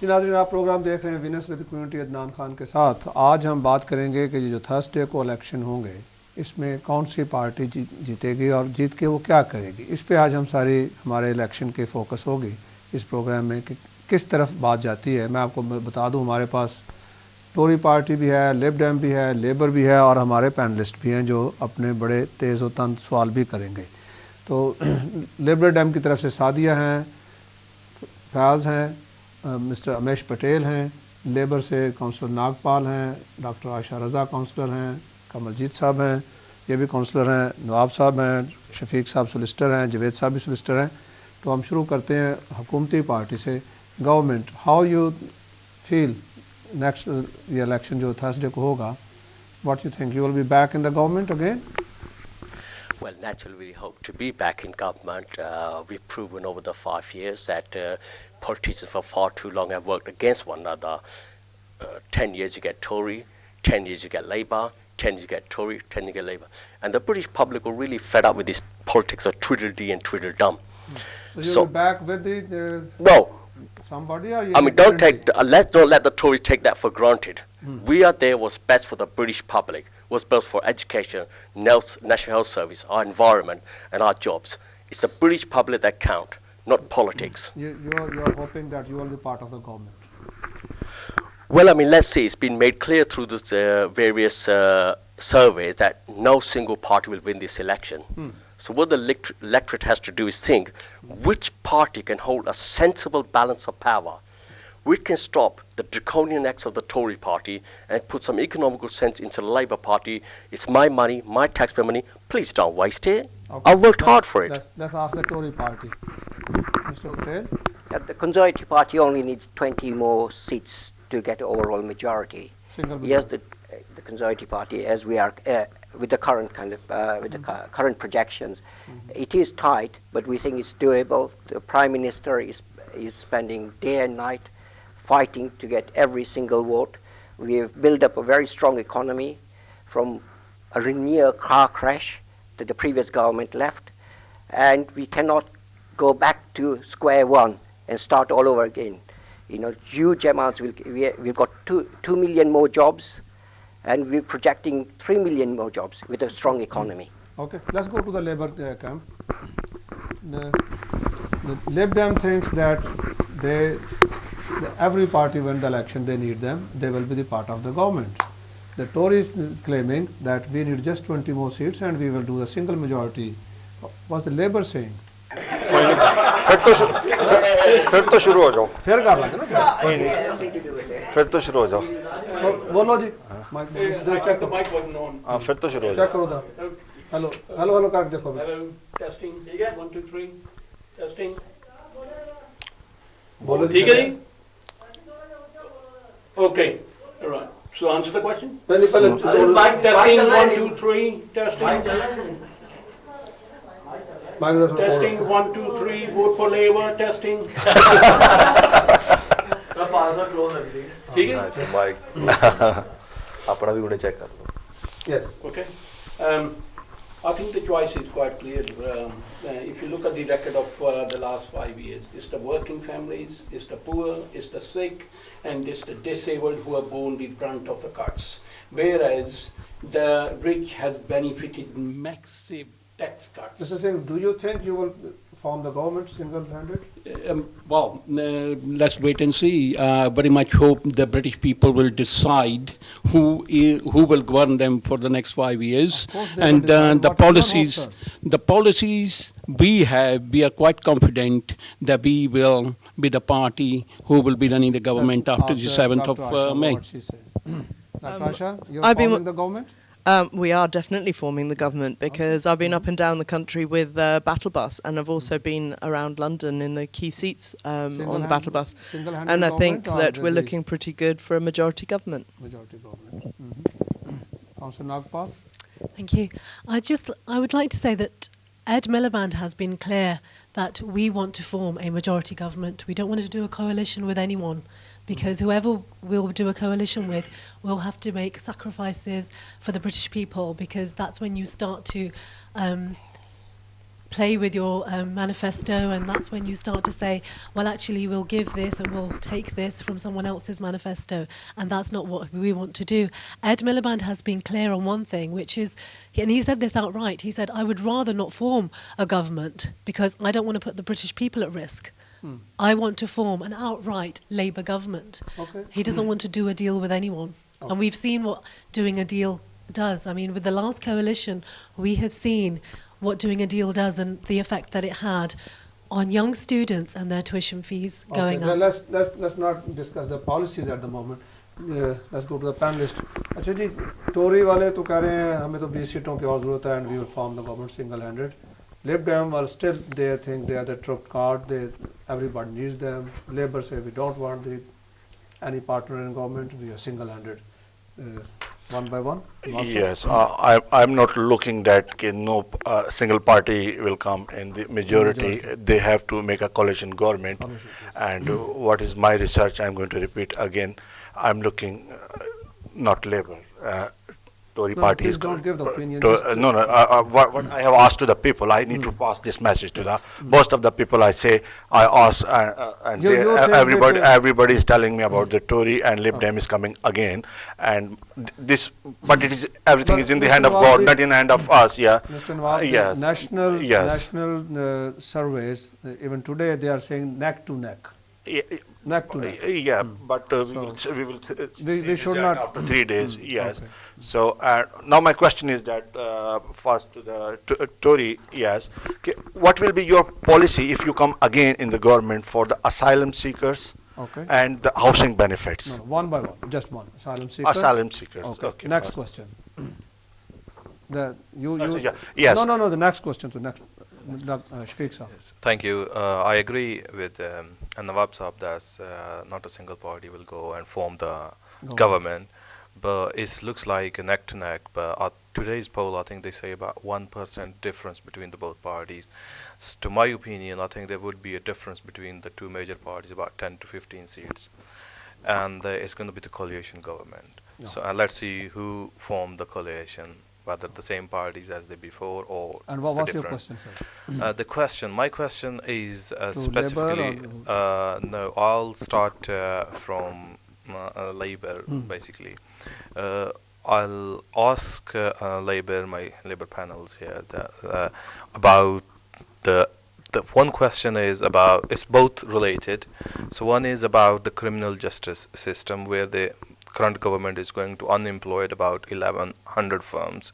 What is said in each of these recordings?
जी नाज़रीन, आप प्रोग्राम देख रहे हैं winners with community Adnan Khan के साथ। आज हम बात करेंगे कि जो थर्सडे को इलेक्शन होंगे इसमें कौन सी पार्टी जीतेगी और जीत के वो क्या करेगी। इस पे आज हम सारी हमारे इलेक्शन के फोकस होगी इस प्रोग्राम में कि किस तरफ बात जाती है। मैं आपको बता दूं, हमारे पास टोरी पार्टी भी है, लिब डेम भी है, लेबर भी है और हमारे पैनलिस्ट भी हैं जो अपने बड़े तेज़ व तंद सवाल भी करेंगे। तो लिबरल डेम की तरफ से सादिया हैं, फयाज़ हैं, मिस्टर अमेश पटेल हैं, लेबर से काउंसलर नागपाल हैं, डॉक्टर आयशा रज़ा काउंसलर हैं, कमलजीत साहब हैं, ये भी काउंसलर हैं, नवाब साहब हैं, शफीक साहब सोलिसिटर हैं, जवेद साहब भी सोलिसिटर हैं। तो हम शुरू करते हैं हुकूमती पार्टी से। Government, how you feel next ये इलेक्शन जो थर्सडे को होगा, what you think, you will be back in the government again? Well, naturally, we hope to be back in government. We've proven over the 5 years that politicians for far too long have worked against one another. 10 years you get Tory, 10 years you get Labour, 10 years you get Tory, 10 years you get Labour. And the British public are really fed up with this politics of twiddledee and tweedledum. So you'll be back with the no. Somebody? Or you I mean, let's don't let the Tories take that for granted. We are there what's best for the British public, what's best for education, National Health Service, our environment, and our jobs. It's the British public that count, not politics. You're hoping that you will be part of the government? Well, I mean, let's see. It's been made clear through the various surveys that no single party will win this election. So what the electorate has to do is think which party can hold a sensible balance of power. We can stop the draconian acts of the Tory party and put some economical sense into the Labour party. It's my money, my taxpayer money. Please don't waste it. Okay. I've worked hard for it. Let's ask the Tory party. Mr. Patel? The Conservative Party only needs 20 more seats to get an overall majority. Yes, the Conservative Party, as we are with the current current projections, it is tight, but we think it's doable. The Prime Minister is spending day and night fighting to get every single vote. We have built up a very strong economy from a near car crash that the previous government left, and we cannot go back to square one and start all over again. You know, huge amounts. We've got 2 million more jobs, and we're projecting 3 million more jobs with a strong economy. Okay, let's go to the Labour camp. The Lib Dem thinks that every party win the election, they need them, they will be the part of the government. The Tories is claiming that we need just 20 more seats and we will do the single majority. What's the Labour saying? फिर तो शुरू हो जाओ, फिर कर लेंगे ना, फिर तो शुरू हो जाओ, बोलो जी। हाँ फिर तो शुरू हो चेक जाओ। करो था। हेलो हेलो हेलो कर देखो। टेस्टिंग ठीक है, 1 2 3 टेस्टिंग बोलो ठीक है जी। Okay, all right, so answer the question. पहले testing 1 2 3 testing testing 1 2 3 vote for Labour testing. सब पासवर्ड क्लोज रख दी, ठीक है माइक अपना भी उन्हें चेक कर लो। Yes. Okay. I think the choice is quite clear. If you look at the record of the last 5 years, it's the working families, it's the poor, it's the sick, and it's the disabled who are borne the brunt of the cuts. Whereas the rich has benefited massive tax cuts. Mr. Singh, do you think you will form the government single-handed? Let's wait and see. Very much hope the British people will decide who will govern them for the next 5 years. And the policies we have, we are quite confident that we will be the party who will be running the government after the 7th of May. Natasha, you're forming the government? We are definitely forming the government because I've been up and down the country with Battle Bus, and I've also been around London in the key seats on the Battle Bus. And I think that we're looking pretty good for a majority government. Majority government. Councillor Nagpal? Thank you. I would like to say that Ed Miliband has been clear that we want to form a majority government. We don't want to do a coalition with anyone, because whoever we'll do a coalition with will have to make sacrifices for the British people, because that's when you start to play with your manifesto, and that's when you start to say, well, actually, we'll give this and we'll take this from someone else's manifesto, and that's not what we want to do. Ed Miliband has been clear on one thing, which is, and he said this outright, he said, I would rather not form a government because I don't want to put the British people at risk. I want to form an outright Labour government. Okay. He doesn't want to do a deal with anyone. Okay. And we've seen what doing a deal does. I mean, with the last coalition, we have seen what doing a deal does and the effect that it had on young students and their tuition fees going now up. let's not discuss the policies at the moment. Let's go to the panelist. अच्छा जी, टोरी वाले तो कह रहे हैं हमें तो 20 सीटों की और जरूरत है and we will form the government single-handed. Lib Dem well still they think they are the trump card. Everybody needs them. Labour say we don't want any partner in government. We are single-handed. One by one. Yes, I'm not looking that no single party will come in the majority. They have to make a coalition government. And what is my research? I'm going to repeat again. I'm looking not Labour. Tory party please is don't give the opinion. What I have asked to the people, I need to pass this message to the most of the people. I ask, and everybody is telling me about the Tory and Lib Dem is coming again, and this, but it is everything is in the hand of God, not in the hand of us. Yeah, Mr. Nawab, yes. national surveys, even today they are saying neck to neck. Neck to neck. Yeah, but we will they should not after 3 days. Yes. Okay. So now my question is that first to the Tory, yes, what will be your policy if you come again in the government for the asylum seekers and the housing benefits? No, one by one, just one. Asylum seekers. Asylum seekers. Okay. Next question. Yes. No. The next question to next. Shafiq sir. Yes. Thank you. I agree with Nawab Saab that not a single party will go and form the government, but it looks like a neck to neck. But today's poll, I think they say about 1% difference between the both parties. To my opinion, I think there would be a difference between the two major parties, about 10 to 15 seats, and it's going to be the coalition government. Yeah. So let's see who formed the coalition, whether the same parties as they before or and what was your question, sir? My question is specifically no, I'll start from Labour basically. I'll ask Labour, my Labour panels here, about the one question is about, it's both related. So one is about the criminal justice system, where the current government is going to unemployed about 1,100 firms,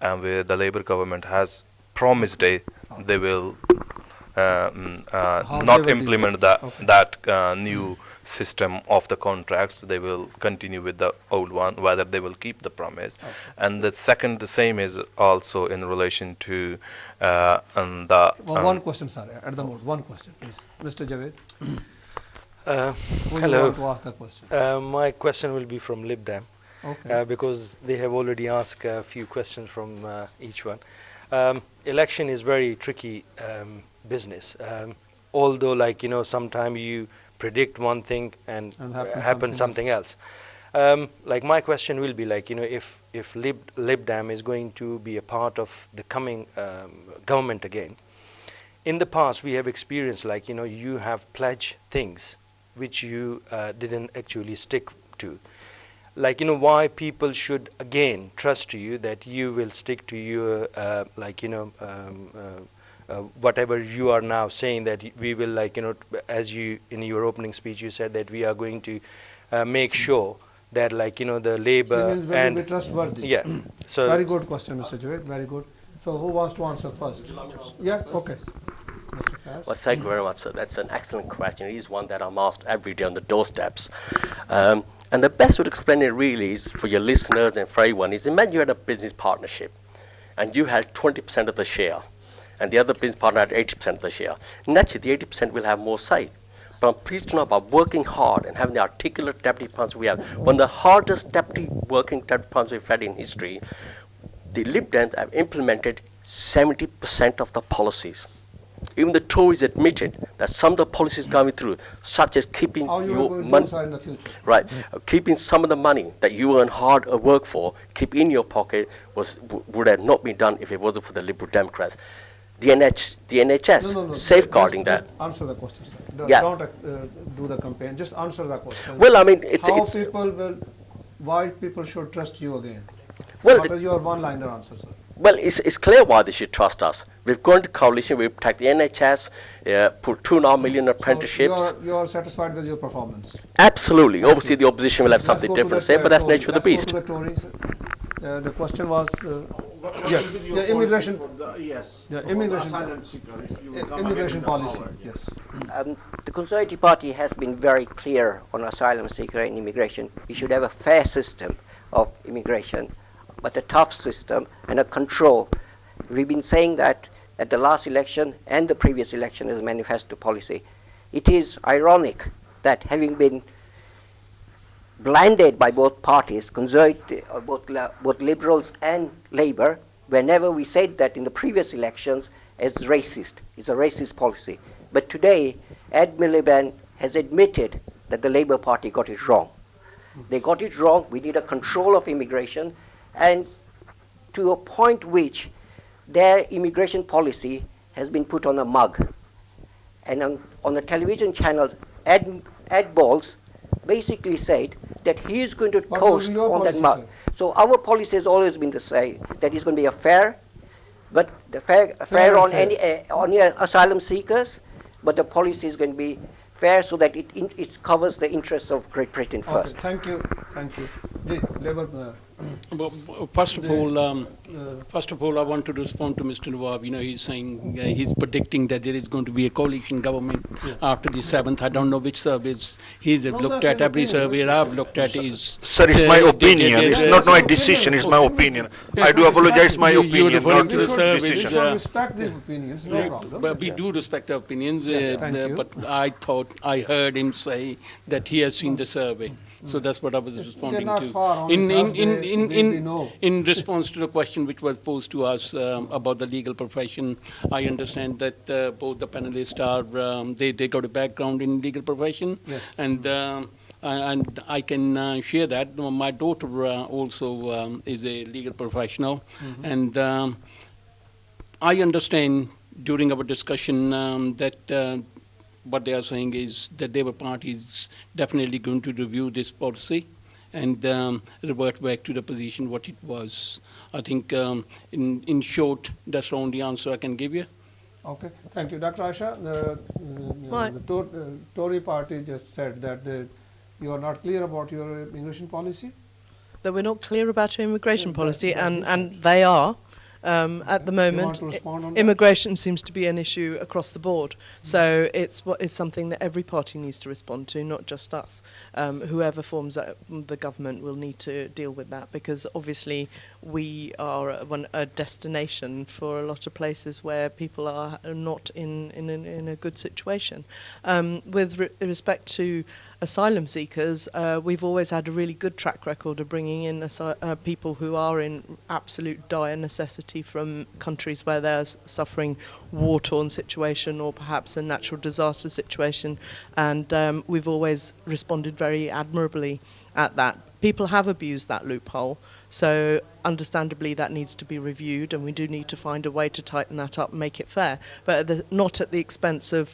and where the Labour government has promised they will not implement that new system of the contracts. They will continue with the old one, whether they will keep the promise. And the second, the same is also in relation to one question, sir, at the moment. One question, please. Mr. Javed. Hello. You want to ask the question? My question will be from Lib Dem, because they have already asked a few questions from each one. Election is very tricky business. Although, like, sometimes you predict one thing and happen something else. Like, my question will be like, if Lib Dem is going to be a part of the coming government again. In the past, we have experienced, like, you have pledged things which you didn't actually stick to. Like, why people should again trust you that you will stick to your, whatever you are now saying, that we will, like, as you, in your opening speech, you said that we are going to make sure that, like, the Labour and trustworthy. Yeah. So very good question, Mr. Javed. Very good. So who wants to answer first? Yes. Okay. Well, thank you very much, sir. That's an excellent question. It is one that I'm asked every day on the doorsteps. And the best way to explain it really is, for your listeners and for everyone, is imagine you had a business partnership and you had 20% of the share and the other business partner had 80% of the share. Naturally, the 80% will have more say. But I'm pleased to know about working hard and having the articulate deputy prime we have. One of the hardest working deputy primes we've had in history, the Lib Dems have implemented 70% of the policies. Even the Tories admitted that some of the policies going through, such as keeping your money, in the future. Right, keeping some of the money that you earn hard work for, keep in your pocket, would have not been done if it wasn't for the Liberal Democrats. the NHS, safeguarding that. Just answer the question, sir. Don't do the campaign. Just answer the question. Well, I mean, why people should trust you again? Well, what is your one-liner answer, sir? Well, it's clear why they should trust us. We've gone to coalition, we've protect the NHS, put 2.5 million apprenticeships. So you are satisfied with your performance? Absolutely. Obviously, the opposition will have something different to say, but that's nature of the beast. Let's go to the Tories. The question was, yes, the immigration, the immigration policy, yes. The Conservative Party has been very clear on asylum seeker and immigration. We should have a fair system of immigration, but a tough system and a control. We've been saying that at the last election and the previous election as a manifesto policy. It is ironic that having been blinded by both parties, conservative, both Liberals and Labour, whenever we said that in the previous elections as racist, it's a racist policy. But today, Ed Miliband has admitted that the Labour Party got it wrong. They got it wrong. We need a control of immigration, and to a point which their immigration policy has been put on a mug. And on the television channel, Ed Balls basically said that he is going to coast on that mug. So our policy has always been to say that it's going to be a fair, but the fair on any asylum seekers, but the policy is going to be fair so that it covers the interests of Great Britain first. Okay, thank you. Labour. First of all, I want to respond to Mr. Nawab. You know, he's saying he's predicting that there is going to be a coalition government after the 7th. I don't know which surveys he's looked at. Every survey I've looked at is. Sir, it's my opinion. It's not my decision. It's my opinion. I do apologize. It's my opinion, not the decision. We respect the opinions. No problem. But we do respect the opinions. But I heard him say that he has seen the survey. So that's what I was responding to. In response to the question which was posed to us about the legal profession, I understand that both the panelists are they got a background in legal profession, and I can share that. My daughter also is a legal professional, and I understand during our discussion that. What they are saying is that the Labour Party is definitely going to review this policy and revert back to the position what it was. I think in short, that's the only answer I can give you. Okay, thank you. Dr. Aisha, the Tory party just said that you are not clear about your immigration policy? That we're not clear about our immigration policy, and they are. At the moment, immigration seems to be an issue across the board. So it's something that every party needs to respond to, not just us. Whoever forms the government will need to deal with that, because obviously we are a destination for a lot of places where people are not in a good situation. With respect to asylum seekers, we've always had a really good track record of bringing in people who are in absolute dire necessity from countries where they're suffering war-torn situation or perhaps a natural disaster situation, and we've always responded very admirably at that. People have abused that loophole, so understandably that needs to be reviewed, and we do need to find a way to tighten that up and make it fair, but not at the expense of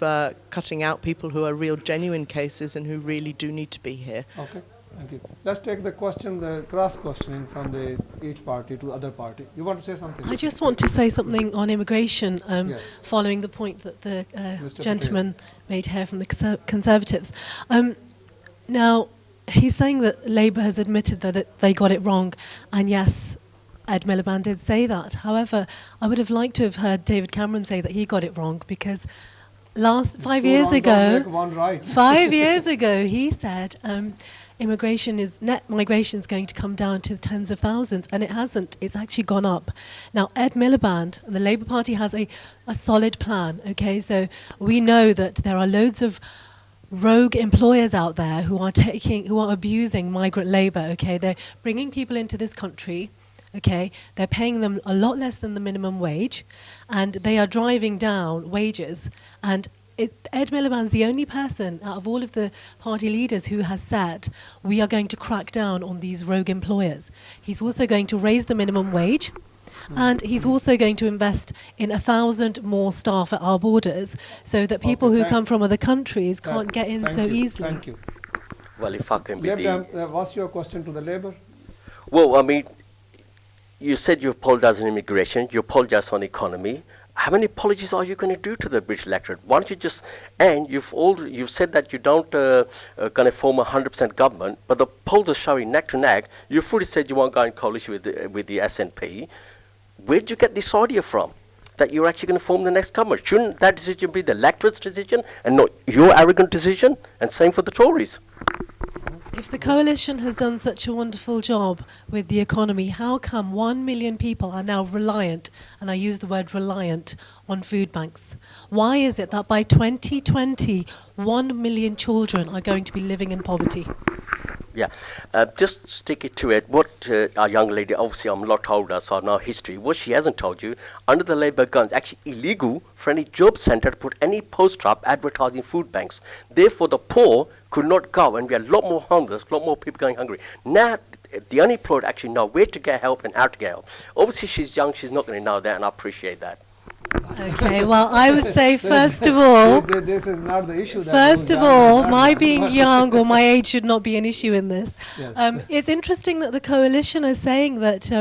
cutting out people who are real genuine cases and who really do need to be here. Okay, thank you. Let's take the question, the cross questioning from each party to other party. You want to say something? I just want to say something on immigration, following the point that the gentleman made here from the Conservatives. Now, he's saying that Labour has admitted that they got it wrong, and yes, Ed Miliband did say that. However, I would have liked to have heard David Cameron say that he got it wrong, because 5 years ago, 5 years ago, he said net migration is going to come down to tens of thousands, and it hasn't. It's actually gone up. Now, Ed Miliband and the Labour Party has a solid plan. Okay, so we know that there are loads of rogue employers out there who are abusing migrant labour. Okay, they're bringing people into this country. Okay, they're paying them a lot less than the minimum wage, and they are driving down wages. And Ed Miliband's the only person out of all of the party leaders who has said we are going to crack down on these rogue employers. He's also going to raise the minimum wage, And he's also going to invest in 1,000 more staff at our borders so that people who come from other countries can't get in so easily. Thank you. Well, if I can be what's your question to the Labour? Well, I mean, you said you apologize on immigration, you apologize on economy. How many apologies are you going to do to the British electorate? Why don't you just, and you've said that you don't going to form a 100% government, but the polls are showing neck to neck. You've fully said you won't go in coalition with the SNP. Where did you get this idea from, that you're actually going to form the next government? Shouldn't that decision be the electorate's decision and not your arrogant decision? And same for the Tories. If the coalition has done such a wonderful job with the economy, how come 1 million people are now reliant, and I use the word reliant, on food banks? Why is it that by 2020, 1 million children are going to be living in poverty? Yeah, just stick it to it. What our young lady, obviously I'm a lot older, so I know history. What she hasn't told you, under the Labour guns, actually illegal for any job centre to put any poster up advertising food banks. Therefore, the poor could not go, and we had a lot more homeless, a lot more people going hungry. Now, the unemployed actually know where to get help and how to get help. Obviously, she's young, she's not going to know that, and I appreciate that. Okay, well, I would say, first of all, this is not the issue. First of all, my being young or my age should not be an issue in this. Yes. It's interesting that the coalition is saying that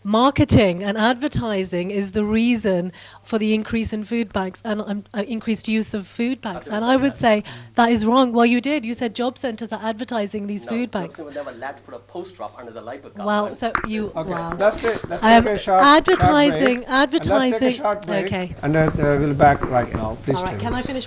marketing and advertising is the reason for the increase in food banks and increased use of food banks. And I would say that is wrong. Well, you did. You said job centres are advertising these food banks. No, never allowed to put a poster up under the Labour government. Well, so you. Okay. Wow. Let's take a short advertising. break. Let's take a short break, Okay. and we'll be back right now. Please. All right. Can I finish?